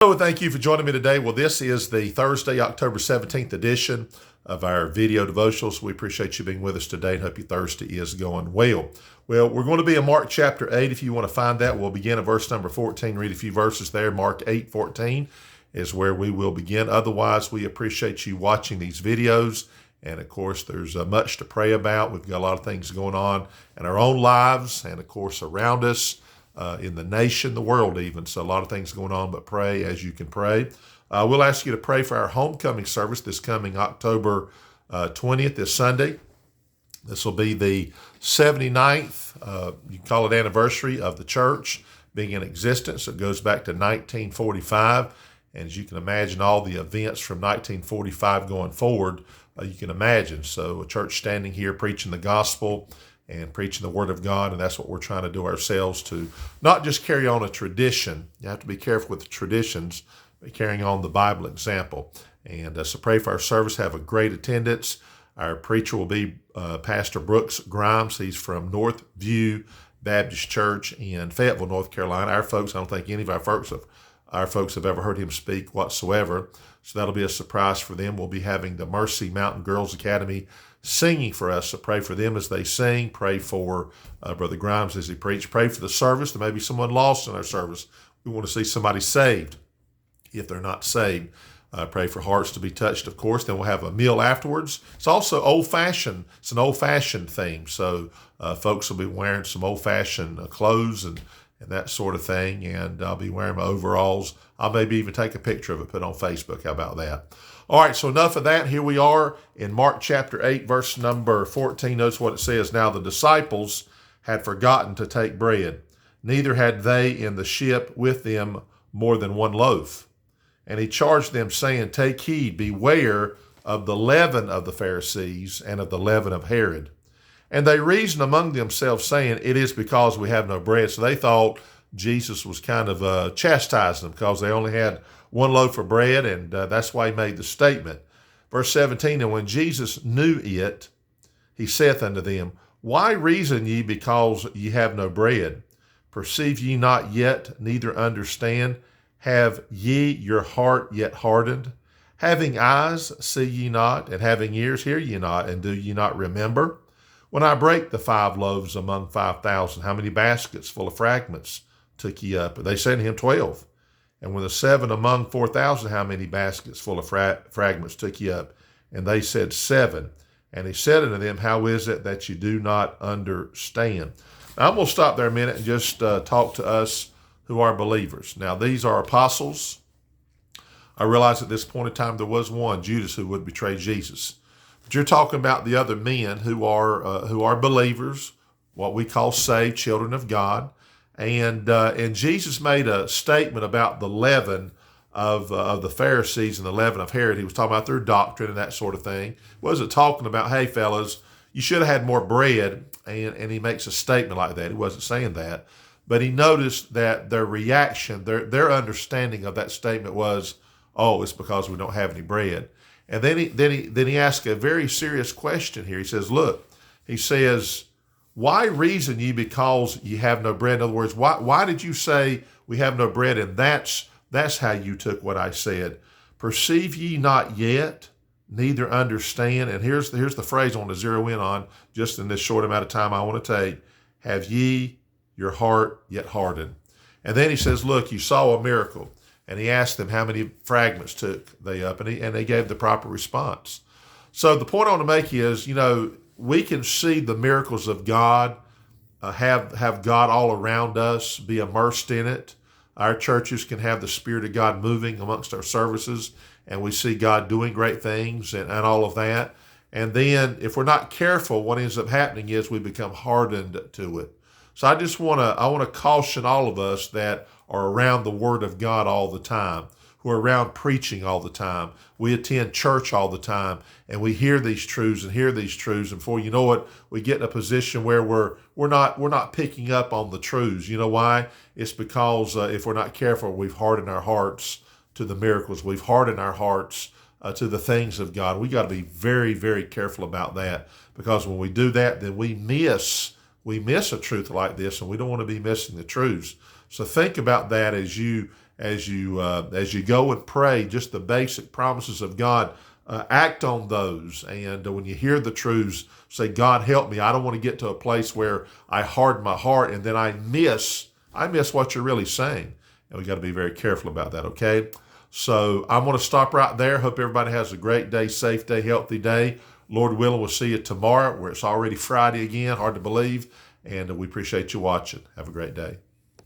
Hello, thank you for joining me today. Well, this is the Thursday, October 17th edition of our video devotionals. We appreciate you being with us today and hope your Thursday is going well. Well, we're going to be in Mark chapter 8. If you want to find that, we'll begin at verse number 14, read a few verses there. Mark 8:14 is where we will begin. Otherwise, we appreciate you watching these videos. And of course, there's much to pray about. We've got a lot of things going on in our own lives and of course around us. In the nation, the world even. So a lot of things going on, but pray as you can pray. We'll ask you to pray for our homecoming service this coming October 20th, this Sunday. This will be the 79th, you can call it anniversary of the church being in existence. It goes back to 1945. And as you can imagine, all the events from 1945 going forward, you can imagine. So a church standing here preaching the gospel and preaching the word of God, and that's what we're trying to do ourselves to not just carry on a tradition. You have to be careful with the traditions, but carrying on the Bible example. And so pray for our service, have a great attendance. Our preacher will be Pastor Brooks Grimes. He's from Northview Baptist Church in Fayetteville, North Carolina. Our folks, I don't think any of our folks have ever heard him speak whatsoever. So that'll be a surprise for them. We'll be having the Mercy Mountain Girls Academy singing for us. So pray for them as they sing. Pray for Brother Grimes as he preaches. Pray for the service. There may be someone lost in our service. We want to see somebody saved. If they're not saved, pray for hearts to be touched, of course. Then we'll have a meal afterwards. It's also old-fashioned. It's an old-fashioned theme. So folks will be wearing some old-fashioned clothes and that sort of thing. And I'll be wearing my overalls. I'll maybe even take a picture of it, put it on Facebook. How about that? All right, so enough of that. Here we are in Mark chapter 8, verse number 14. Notice what it says. Now the disciples had forgotten to take bread. Neither had they in the ship with them more than one loaf. And he charged them, saying, Take heed, beware of the leaven of the Pharisees and of the leaven of Herod. And they reasoned among themselves, saying, It is because we have no bread. So they thought Jesus was kind of chastising them because they only had one loaf of bread, and that's why he made the statement. Verse 17, And when Jesus knew it, he saith unto them, Why reason ye because ye have no bread? Perceive ye not yet, neither understand? Have ye your heart yet hardened? Having eyes, see ye not, and having ears, hear ye not, and do ye not remember? When I brake the 5 loaves among 5,000, how many baskets full of fragments took ye up? They said to him, 12. And when the 7 among 4,000, how many baskets full of fragments took ye up? And they said, 7. And he said unto them, How is it that you do not understand? Now, I'm going to stop there a minute and just talk to us who are believers. Now, these are apostles. I realize at this point in time there was one, Judas, who would betray Jesus. But you're talking about the other men who are believers, what we call saved children of God. And Jesus made a statement about the leaven of the Pharisees and the leaven of Herod. He was talking about their doctrine and that sort of thing. He wasn't talking about, hey, fellas, you should have had more bread. And he makes a statement like that. He wasn't saying that. But he noticed that their reaction, their understanding of that statement was, oh, it's because we don't have any bread. And then he asked a very serious question here. He says, look, he says, why reason ye because ye have no bread? In other words, why did you say we have no bread? And that's how you took what I said. Perceive ye not yet, neither understand. And here's the phrase I want to zero in on just in this short amount of time I want to take. Have ye your heart yet hardened? And then he says, look, you saw a miracle. And he asked them how many fragments took they up, and they gave the proper response. So the point I want to make is, we can see the miracles of God, have God all around us, be immersed in it. Our churches can have the Spirit of God moving amongst our services, and we see God doing great things and all of that. And then if we're not careful, what ends up happening is we become hardened to it. So I want to caution all of us that are around the Word of God all the time, who are around preaching all the time. We attend church all the time, and we hear these truths, and before you know it, we get in a position where we're not picking up on the truths. You know why? It's because if we're not careful, we've hardened our hearts to the miracles. We've hardened our hearts to the things of God. We got to be very, very careful about that, because when we do that, then we miss a truth like this, and we don't want to be missing the truths. So think about that as you as you go and pray, just the basic promises of God, act on those. And when you hear the truths, say, God, help me. I don't want to get to a place where I harden my heart and then I miss what you're really saying. And we got to be very careful about that, okay? So I'm going to stop right there. Hope everybody has a great day, safe day, healthy day. Lord willing, we'll see you tomorrow, where it's already Friday again. Hard to believe. And we appreciate you watching. Have a great day.